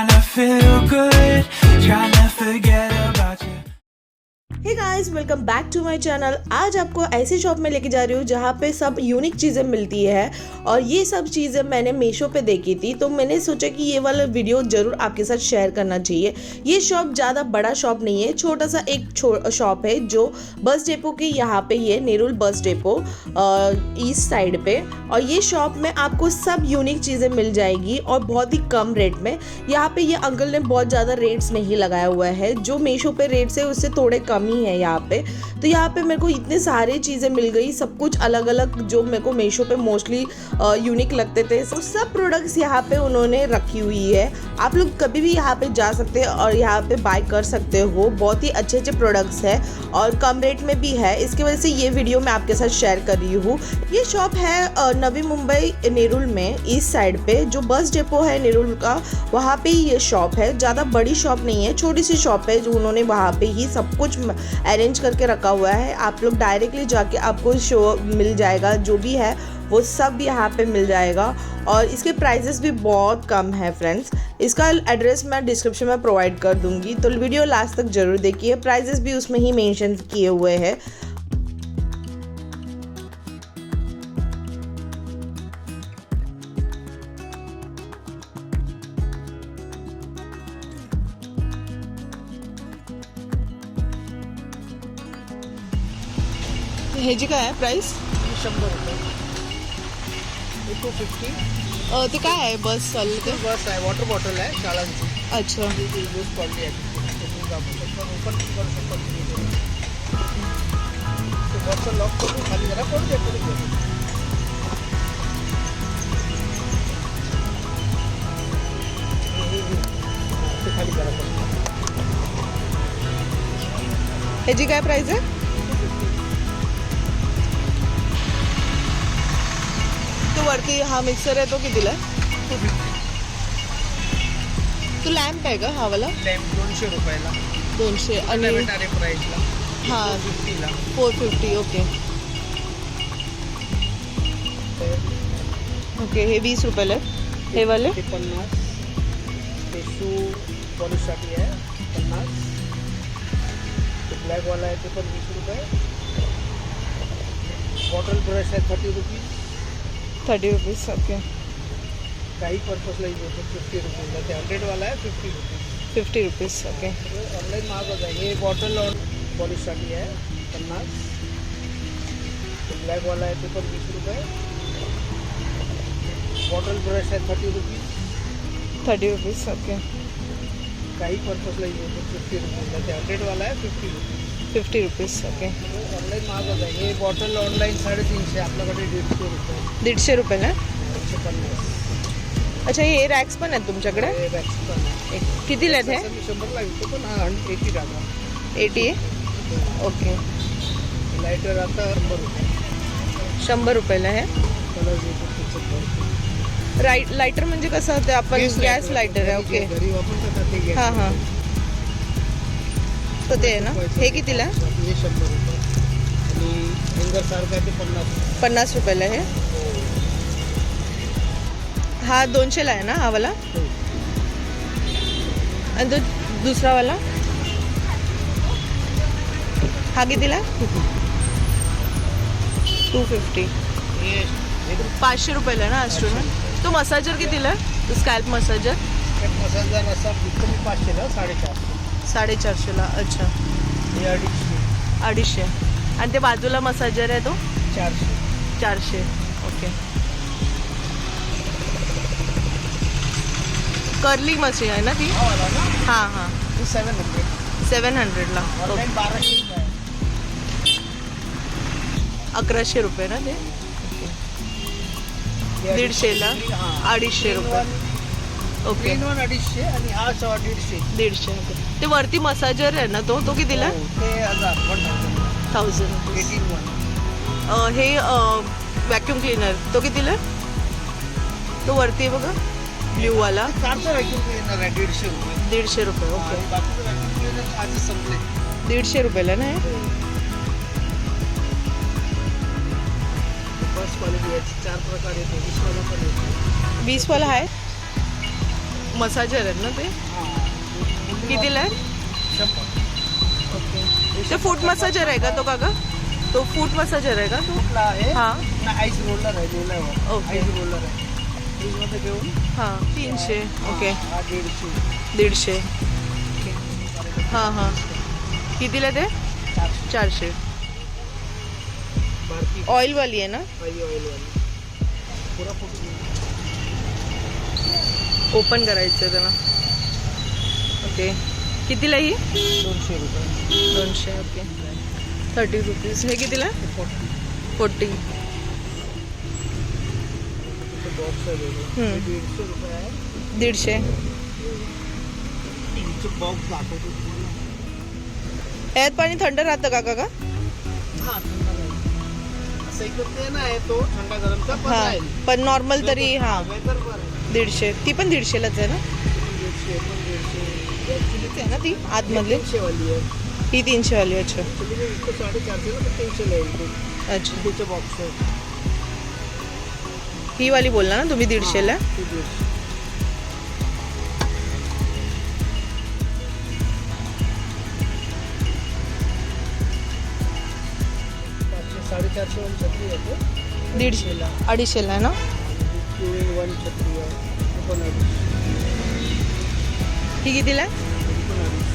trying to feel good, trying to forget about you. Hey guys, welcome back to my channel. आज आपको ऐसी shop में लेके जा रही हूँ जहाँ पे सब यूनिक चीज़ें मिलती है और ये सब चीज़ें मैंने मीशो पे देखी थी, तो मैंने सोचा कि ये वाला वीडियो ज़रूर आपके साथ शेयर करना चाहिए। ये शॉप ज़्यादा बड़ा शॉप नहीं है, छोटा सा एक शॉप है जो बस डिपो के यहाँ पे ये Nerul bus depot east side पे। और ये शॉप में आपको सब यूनिक चीज़ें मिल जाएगी और बहुत ही कम रेट में। यहाँ पे ये अंकल ने बहुत ज़्यादा रेट्स नहीं लगाया हुआ है, जो मीशो पे रेट्स है उससे थोड़े कम ही है यहाँ पे। तो यहाँ पे मेरे को इतने सारे चीज़ें मिल गई, सब कुछ अलग अलग जो मेरे को मीशो पे मोस्टली यूनिक लगते थे। तो सब प्रोडक्ट्स यहाँ पे उन्होंने रखी हुई है। आप लोग कभी भी यहाँ पे जा सकते हैं और यहाँ पे बाय कर सकते हो। बहुत ही अच्छे अच्छे प्रोडक्ट्स है और कम रेट में भी है, इसकी वजह से ये वीडियो मैं आपके साथ शेयर कर रही हूँ। ये शॉप है नवी मुंबई नेरुल में ईस्ट साइड पे, जो बस डिपो है नेरुल का, वहाँ पे ही ये शॉप है। ज़्यादा बड़ी शॉप नहीं है, छोटी सी शॉप है जो उन्होंने वहाँ पे ही सब कुछ अरेंज करके रखा हुआ है। आप लोग डायरेक्टली जाके आपको शो मिल जाएगा, जो भी है वो सब यहाँ पे मिल जाएगा और इसके प्राइसेस भी बहुत कम है फ्रेंड्स। इसका एड्रेस मैं डिस्क्रिप्शन में प्रोवाइड कर दूँगी, तो वीडियो लास्ट तक ज़रूर देखिए। प्राइसेस भी उसमें ही मेंशन किए हुए हैं। ह्याची काय आहे प्राइस? 100 रुपये 250. ते काय आहे बस चालू ते? बस आहे, वॉटर बॉटल आहे शाळांची. अच्छा, यूज क्वालिटी आहे. ओपन करू शकतो. वरचं लॉक करून खाली जरा पडू दे. ते खाली जरा पडू. ह्याची काय प्राइस आहे? तो वरती हा मिक्सर आहे तो कितीला आहे? तो लॅम्प आहे का हा वाला? लॅम्प 200 रुपयाला. 200 आणि प्राईसला हां 450ला. 450. Okay okay. हे 20 रुपयाला आहे हे वाले? ते 50. ते शू पॉलिशसाठी आहे 50. ते ब्लॅकवाला आहे ते पण 20 रुपये. बॉटल ब्रश आहे 30 रुपीज. 30 रुपीज. ओके. काही पर्पजला यूज होतो 50 रुपीजला. ते 100वाला आहे 50 रुपीज. 50 रुपीज. ओके. ऑनलाईन महागच आहे. हे बॉटल पॉलिशसाठी आहे 50. ते ब्लॅकवाला आहे ते पण 20 रुपये. बॉटल ब्रश आहे 30 रुपीज. 30 रुपीज. ओके. काही पर्पजला यूज होतो 50 रुपीजला. ते 100वाला आहे 50 रुपीज. 50 रुपीज. ओके. ऑनलाईन महागच आहे. हे बॉटल ऑनलाईन 350, आपल्याकडे 150 रुपये. 150 रुपयाला? 150. अच्छा, हे रॅक्स पण आहेत तुमच्याकडे? हे बॅग्स पण आहे. कितीला आहेत हे? मी 100ला विकतो, पण हा 80 टाका. 80 ओके. लायटर आता 100 रुपये. 100 रुपयाला आहे. कलर येतो. लायटर म्हणजे कसं ते आपण गॅस लायटर आहे? ओके. घरी वापरतात ते. हां हां, तो ते आहे ना. हे कितीला? हे 100 रुपये. आणि हँगर सारखं आहे ते 50. 50 रुपयाला आहे. हा 200ला आहे ना हा वाला? आणि तो दुसरा वाला हा कितीला? 250. हे 500 रुपयाला आहे ना इंस्ट्रुमेंट? तो मसाजर कितीला? तो स्कॅल्प मसाजर मसाजर असा कमी 500ला 450. 450ला. अच्छा, हे 250. 250. आणि ते बाजूला मसाजर आहे तो 400. 400. ओके. कर्लिंग मशीन आहे ना ती? हां हां. 700. 700ला. ऑनलाईन 1200 रुपये. 1100 रुपये ना ते? 150ला 250 रुपये. ओके. 250 आणि हा 150. 150. ते वरती मसाजर आहे ना, तो कितीला? ते 1000. 18. हे वॅक्यूम क्लीनर तो कितीला? तो वरती आहे बघा, ब्ल्यूवाला. कारचा व्हॅक्यूम क्लीनर आहे 150 रुपये. 150 रुपये. ओके. बाकीचं व्हॅक्यूम क्लीनर आज संपले. 150 रुपयाला ना? फर्स्ट क्वालिटी याची 4 प्रकार येते. 20वाला पण येते. 20वाला आहे. मसाजर आहेत ना ते? हां कितीला आहे? 100. ओके. ते फूट मसाजर आहे का तो काका? तो फूट मसाजर आहे का तो? कुठला आहे हां ना? आईस रोलर आहे, डोल्यावर ओके. आईस रोलर आहे. फ्रीजमध्ये घेऊन हां 300. ओके. हा 150. 150. हां हां. कितीला ते? 400. भारती ऑइलवाली आहे ना? ऑइल वाली पुरा फोटो ओपन करायचं आहे त्याला. ओके. कितीला ही? 200 रुपये. 200. ओके. 30 रुपीज. हे कितीला? 40. बॉक्स आहे हम्म. 150 रुपये आहे. 150. बॉक्स दाखवतो तुम्हाला. यात पाणी थंड राहतं का काका? हा थंडा राहील. असं इकडं ते नाही तो थंडा गरमचा पण हां राहील. पण नॉर्मल तरी हां वेदर बरं आहे. 150. ती पण 150लाच आहे ना? 150 पण 150. कितीची आहे ना ती आतमधली? 300 वाली आहे. ही 300 वाली. अच्छा ॲक्च्युली इसको 450 ना, तर 300 ला येईल ते. अच्छा. त्याचे बॉक्स आहे. ही वाली बोलला ना तुम्ही 150ला? ते 150. आपली 450 वाली छत्री आहे ते. 150ला 250ला आहे ना? 2-in-1 छत्री आहे. ते पण 250. ही कितीला? ते पण 250.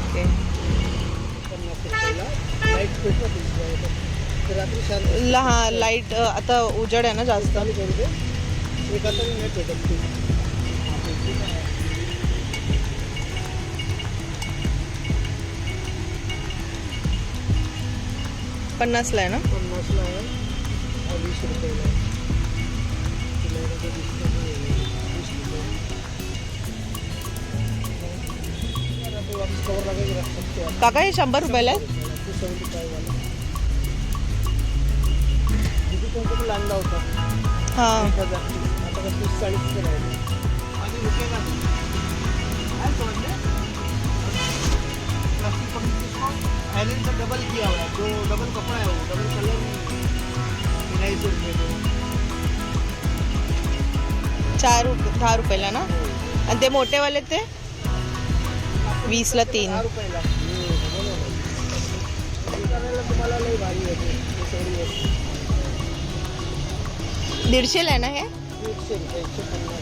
ओके. 50 रुपयाला लाईट पेटवा तुमच्या. ते रात्री शांत हा लाईट आता उजेड आहे ना जास्त. चालू करू दे. एक आता नाही पेटत ती. 50ला आहे ना? 50ला आहे. हा 20 रुपयाला आहे. तुला इकडे दिसतं नाही आहे. 20 रुपये. आता तो वापस कवर लागेल रस्त्यात. काका हे 100 रुपयाला आहे? 275 वाला. किती कोणतं लागला होता? हां 1000. आता का 30-40 रुपये राहिले. आधी रुपये का काय समजले? प्लास्टिक पकड़ इसको आयरन का डबल किया हुआ है. जो डबल कपड़ा है वो डबल कलर 250 रुपये का. 10 रुपयाला ना? आणि ते मोठेवाले ते 20ला 3. 10 रुपयाला. करायला तुम्हाला लई भारी आहे ते. सगळी वस्तू 150ला आहे ना हे? 150 रुपये. 150.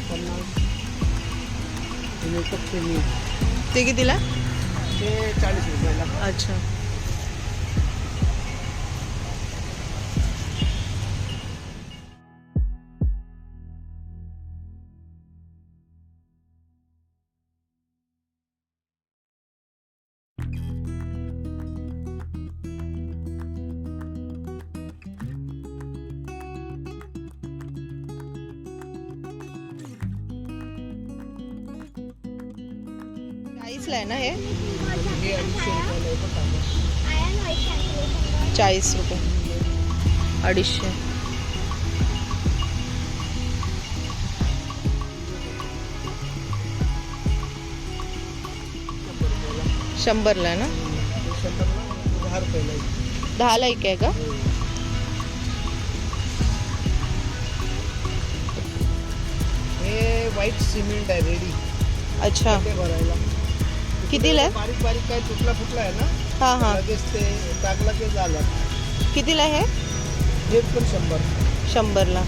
50. मेकअप के लिए ते कितीला? ते 40 रुपयाला. अच्छा. ला आहे ना हे? हे 250 रुपयाला आहे पण चांगलं. 40 रुपये. 250. शंभरला आहे ना? 10 रुपयाला आहे. 10ला एक आहे का? हे व्हाईट सिमेंट आहे रेडी. अच्छा. ते भरायला कितीला आहे? बारीक बारीक काय तुटला फुटला आहे ना, हां हां. लगेच ते टाकला की झालं. कितीला आहे? हे पण 100. 100ला.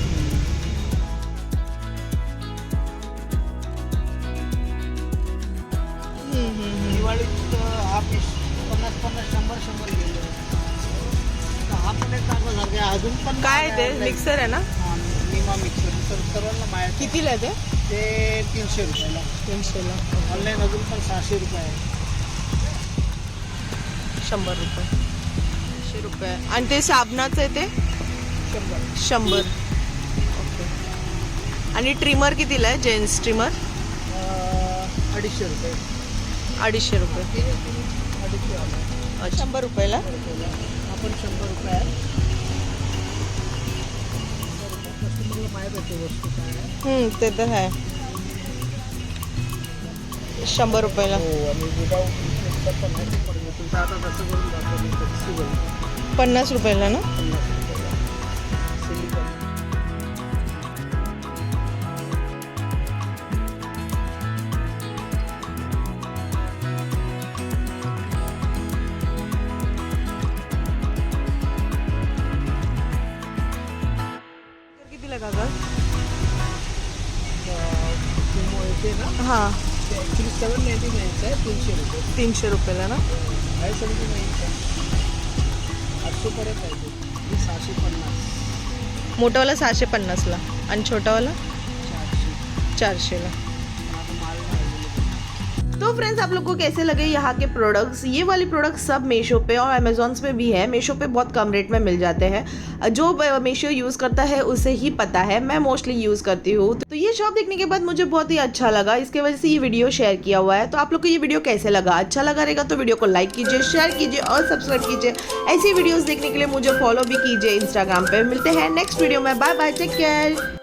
दिवाळीत हा पीस 50-50, 100-100 गेले. हा पण एक चांगला सारखं आहे. अजून पण काय ते मिक्सर आहे ना? निमा मिक्सर सर्वांना माहिती. कितीला आहे ते? ते 300 रुपयाला. 300ला. ऑनलाईन अजून पण 600 रुपये आहे. 100 रुपये. 100 रुपये. आणि ते साबणाचं आहे ते 100. ओके. आणि ट्रिमर कितीला आहे? जेंट्स ट्रिमर 250 रुपये. 250 रुपये. 250 आला. 100 रुपयाला. आपण 100 रुपये आहे. कस्टमरला माहीत आहे वस्तू काय आहे. ते तर आहे. 100 रुपयाला. हो आणि विदाऊट इन्शुरन्सचा 50 रुपये. तुमचं आता कसं करून दाखवलं फ्लेक्सिबल 50 रुपयाला ना. 50 रुपयाला सिलिकॉन. किती लगा का? किंवा येते ना हां, ते ॲक्च्युली 799 आहे. 300 रुपये 300 रुपयाला ना. 579 800पर्यंत आहे ते. 650 मोठावाला 650ला आणि छोटावाला 400. 400ला. आता माल नाही. तो फ्रेंड्स, आप लोग को कैसे लगे यहाँ के प्रोडक्ट्स? ये वाली प्रोडक्ट्स सब मीशो पे और अमेजॉन्स पे भी है. मीशो पे बहुत कम रेट में मिल जाते हैं. जो मीशो यूज़ करता है उसे ही पता है. मैं मोस्टली यूज़ करती हूँ. तो ये शॉप देखने के बाद मुझे बहुत ही अच्छा लगा. इसके वजह से ये वीडियो शेयर किया हुआ है. तो आप लोग को ये वीडियो कैसे लगा? अच्छा लगा रहेगा तो वीडियो को लाइक कीजिए, शेयर कीजिए और सब्सक्राइब कीजिए. ऐसी वीडियोज़ देखने के लिए मुझे फॉलो भी कीजिए इंस्टाग्राम पे. मिलते हैं नेक्स्ट वीडियो में. Bye bye, take care.